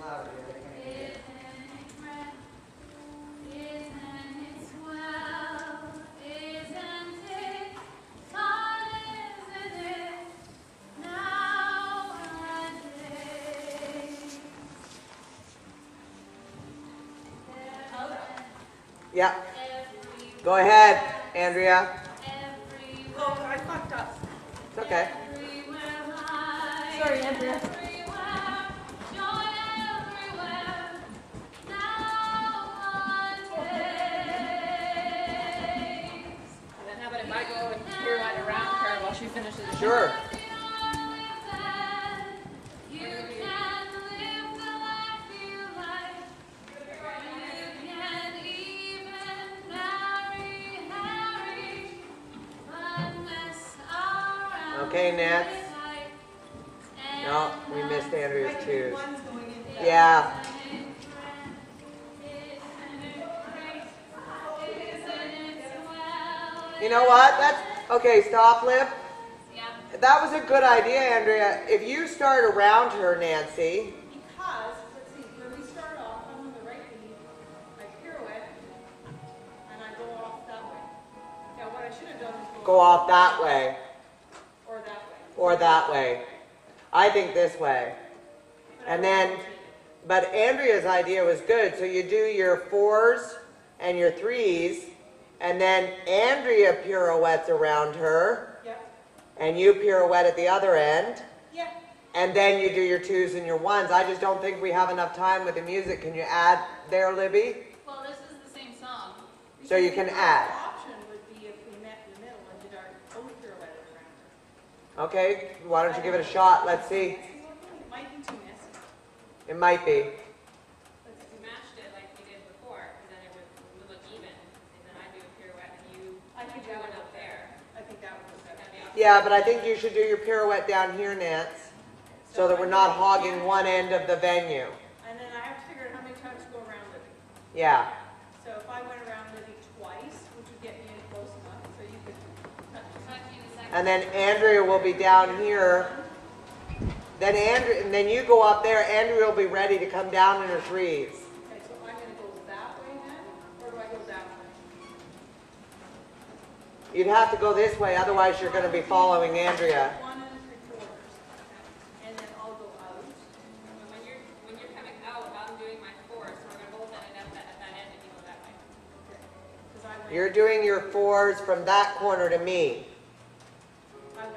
louder. I can't hear it. Yeah. Go ahead, Andrea. Oh, I fucked up. It's okay. Sorry, Andrea. And then how about if I go and pirouette around her while she finishes the Sure. Okay, Nance. No, we missed Andrea's twos. Yeah. You know what? That's okay. Stop, Lip. yeah. That was a good idea, Andrea. If you start around her, Nancy. Because, let's see, when we start off, I'm on the right knee, I pirouette, and I go off that way. Now, what I should have done is Go off that way. or that way. Or that way. I think this way. And then, but Andrea's idea was good. So you do your fours and your threes, and then Andrea pirouettes around her, Yeah. and you pirouette at the other end, Yeah. and then you do your twos and your ones. I just don't think we have enough time with the music. Can you add there, Libby? Well, this is the same song. So you can add. The option would be if we met in the middle and did our own pirouette around her. Okay, why don't you give it a shot? Let's see. It might be too messy. It might be. If we matched it like we did before, then it would look even. And then I do a pirouette and you I think do that one would up look there. I think that would look better. Yeah, but I think you should do your pirouette down here, Nance, so that we're not hogging one end of the venue. And then I have to figure out how many times to go around Libby. Yeah. So if I went around Libby twice, which would get me in close enough, so you could touch Touch you in a second. And then Andrea will be down here. Then and then you go up there. Andrea will be ready to come down in her threes. Okay, so I'm going to go that way then, or do I go that way? You'd have to go this way, otherwise you're going to be following Andrea. 1 3/4. And then I'll go out. And when you're coming out, I'm doing my four, so we're gonna both end up at that end and you go that way. Okay. Because I went You're doing your fours from that corner to me. that way.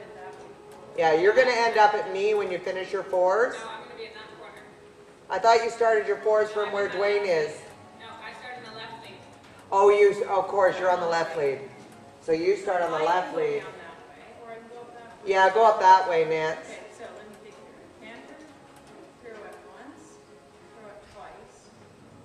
Yeah, you're going to end up at me when you finish your fours. No, I'm gonna be in that corner. I thought you started your fours from where Dwayne is. No, I start in the left lead. Oh, of course, you're on the left lead. So you start on the left lead. I can go down that way, or I can go up that way. Yeah, go up that way, Nance. Okay, so let me take care. Canter, pirouette once, pirouette twice,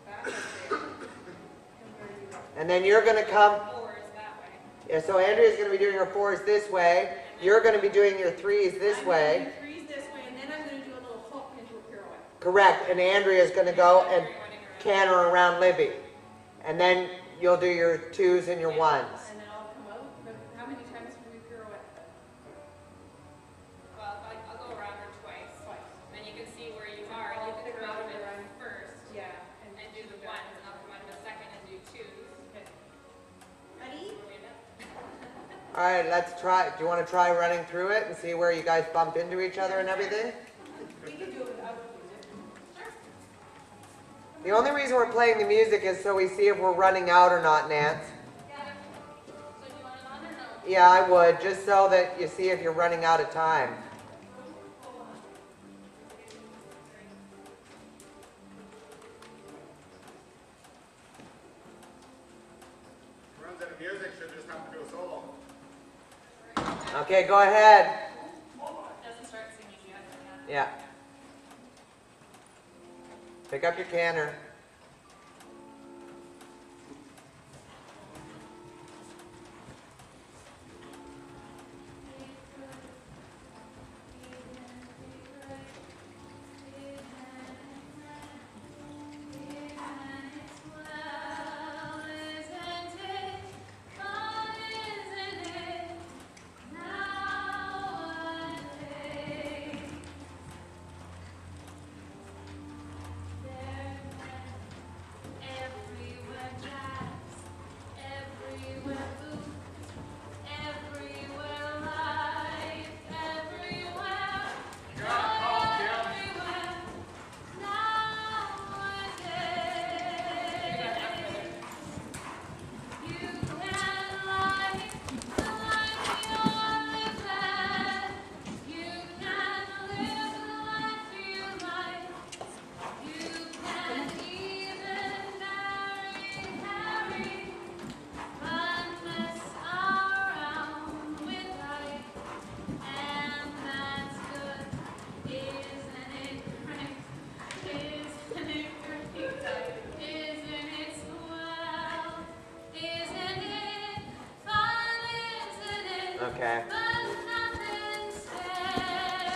back up there, and where you go. And then you're going to come. Fours that way. Yeah, so Andrea's going to be doing her fours this way. You're going to be doing your threes this I'm way. going to do threes this way, and then I'm going to do a little hook into a pirouette. Correct. And Andrea's going to go and canter around Libby. And then you'll do your twos and your ones. And then I'll come out. But how many times can we pirouette? Well, I'll go around her twice. Twice. Then you can see where you are, and you can come out of it first Yeah. and do the ones, and I'll come out of a second and do twos. Okay. Ready? Where we end up. All right, let's try. Do you want to try running through it and see where you guys bump into each other and everything? We can do it without music. The only reason we're playing the music is so we see if we're running out or not, Nance. Yeah. So do you want it on or no? Yeah, I would, just so that you see if you're running out of time. Runs out of music, should just have to do a solo. Okay, go ahead. Doesn't start singing yet. Yeah. Pick up your canter.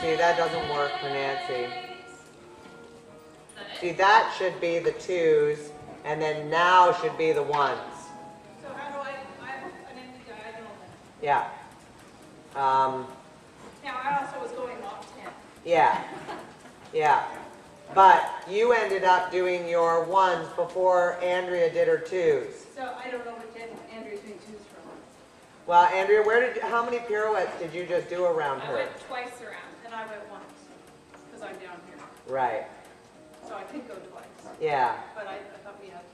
See, that doesn't work for Nancy. Is that it? See, that should be the 2s, and then now should be the 1s. So how do I have an empty diagonal then? Yeah. Now, I also was going off 10. Yeah. Yeah. But you ended up doing your 1s before Andrea did her 2s. So I don't know which end Andrew's doing 2s from. Well, Andrea, how many pirouettes did you just do around I her? went twice around. And I went once, because I'm down here. Right. So I could go twice. Yeah. But I thought we had to.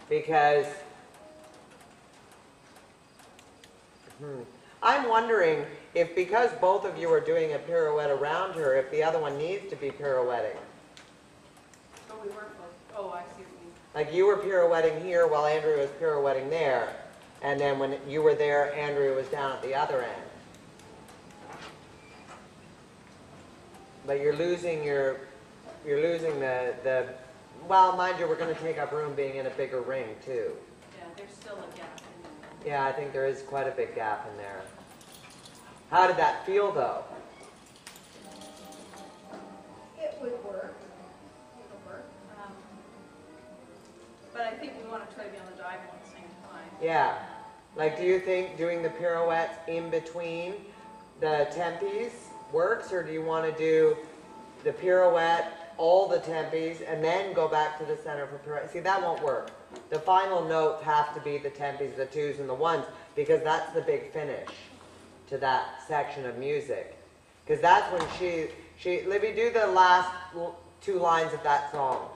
Because I'm wondering if because both of you are doing a pirouette around her, if the other one needs to be pirouetting. But we weren't both. Oh, I see what you mean. Like you were pirouetting here while Andrea was pirouetting there. And then when you were there, Andrea was down at the other end. But you're losing the well, mind you, we're going to take up room being in a bigger ring too. Yeah, there's still a gap in there. Yeah, I think there is quite a big gap in there. How did that feel though? It would work. It would work. But I think we want to try to be on the diagonal at the same time. Yeah. Like, do you think doing the pirouettes in between the tempes works, or do you want to do the pirouette, all the tempes, and then go back to the center for pirouette? See, that won't work. The final notes have to be the tempes, the 2s, and the 1s, because that's the big finish to that section of music. Because that's when Libby, do the last 2 lines of that song.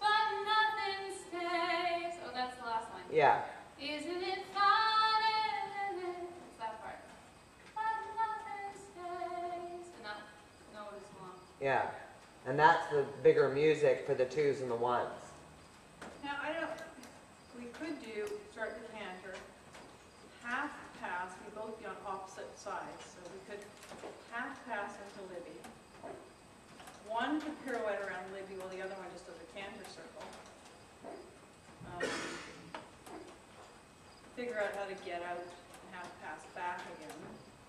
But nothing stays. Oh, that's the last line. Yeah. Isn't it fun? It's that part. But nothing stays. And that note is long. Yeah. And that's the bigger music for the 2s and the 1s. Now, we could start the canter, half pass, we both be on opposite sides, so we could half pass into Libby. One could pirouette around Libby while the other one just does a canter circle. Figure out how to get out and half pass back again.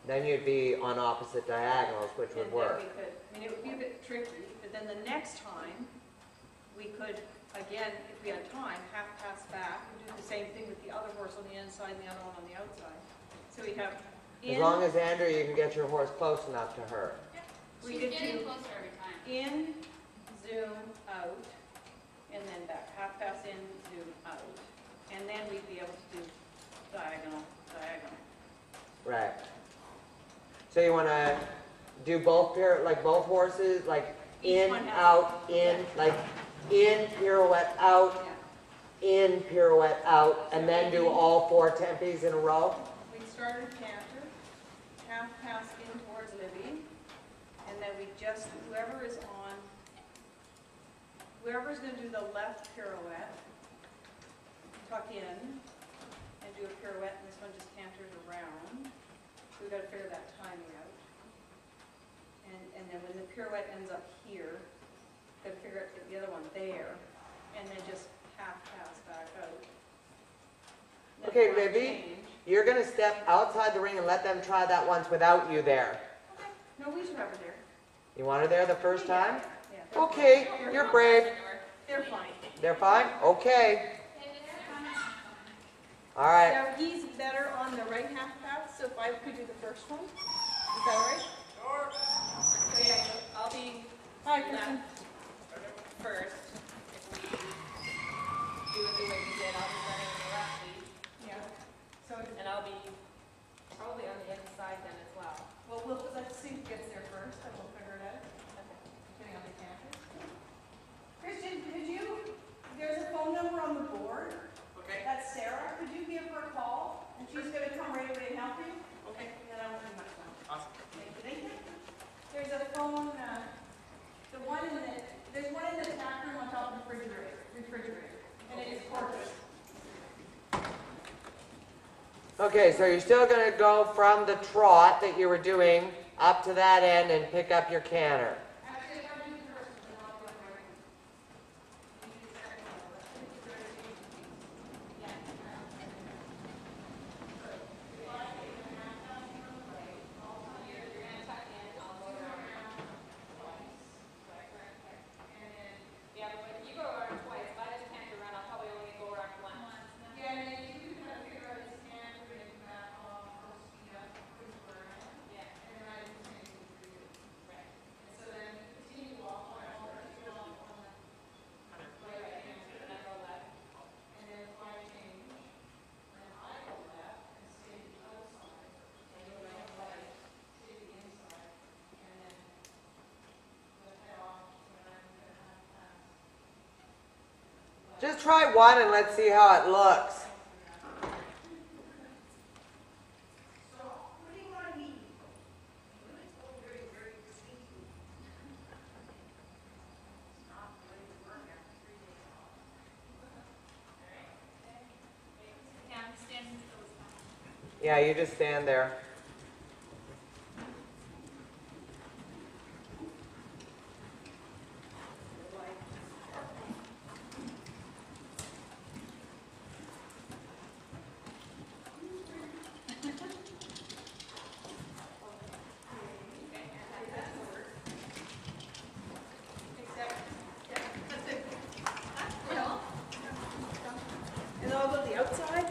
Then you'd be on opposite diagonals, which would work. And then it would be a bit tricky, but then the next time, we could, again, if we had time, half pass back, and do the same thing with the other horse on the inside and the other one on the outside. So we have As long as, Andrea, you can get your horse close enough to her. we She's could getting do closer every time. in, zoom, out, and then back. Half pass in, zoom, out. And then we'd be able to do diagonal, diagonal. Right. So you want to do both like both horses, like Each in, one has- out, in, like in, pirouette, out, Yeah. in, pirouette, out, and then do all 4 tempes in a row? We started canter, half pass in towards Libby, and then we just, whoever's going to do the left pirouette, tuck in, and do a pirouette, and this one just canters around. We've got to figure that timing out. And then when the pirouette ends up here, we've got to figure out to get the other one there, and then just half pass back out. Then Okay, try and Libby, change. you're going to step outside the ring and let them try that once without you there. Okay. No, we should have her there. You want her there the first time? Yeah, they're Okay, fine. you're brave. They're fine. They're fine? Okay. All right. Now, he's better on the right half pass, so if I could do the first one, is that all right? Sure. So yeah, I'll be Hi, Kristen. left first. If we do it the way we did, I'll be running in the left lead. Yeah. So, And I'll be probably on the inside then as well. let's see who gets there first, and we'll figure it out. Depending on the canter. Christian, there's a phone number on the board. Okay. That's Sarah. Could you give her a call? And she's going to come right away and help you? Okay. Then I won't do much time. Awesome. Thank you. There's a phone, there's one in the tack room on top of the refrigerator. And it is cordless. Okay, so you're still going to go from the trot that you were doing up to that end and pick up your canter. Actually, if I do first, then I'll do it right. Yeah. just try one and let's see how it looks. Yeah, you just stand there. And then I'll go to the outside.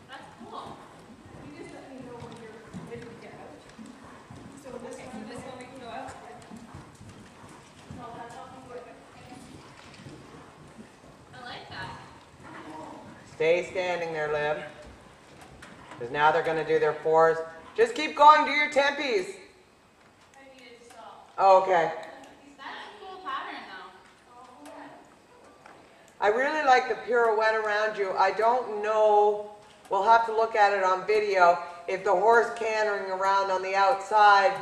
That's cool. You just let me know when you're ready to get out. So this one, we can go out. I like that. Stay standing there, Liv. Because now they're going to do their fours. Just keep going, do your tempies. I needed to stop. Oh, okay. That's a cool pattern though. I really like the pirouette around you. I don't know, we'll have to look at it on video, if the horse cantering around on the outside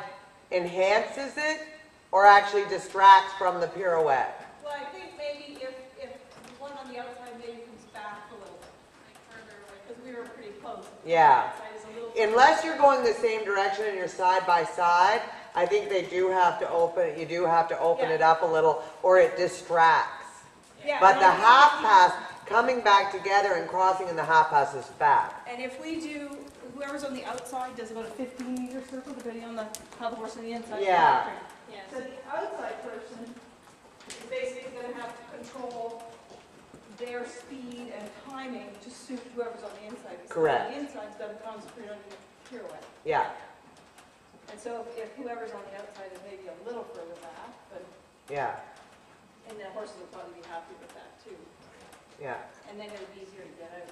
enhances it or actually distracts from the pirouette. Well, I think maybe if the one on the outside maybe comes back a little bit, Like further away. because we were pretty close. Yeah. The outside is a little further. Unless you're going the same direction and you're side by side, I think they do have to open, you do have to open it up a little or it distracts. Yeah, But and the I think half if you- pass, coming back together and crossing in the half pass is fab. And if we do, whoever's on the outside does about a 15-meter circle, depending on how the horse on the inside is Yeah. acting. Yes. So the outside person is basically going to have to control their speed and timing to suit whoever's on the inside. Because Correct. The inside's got to concentrate on the pirouette. Yeah, And so if whoever's on the outside is maybe a little further back, but, yeah, and the horses will probably be happy with that too. yeah. And then it'll be easier to get out.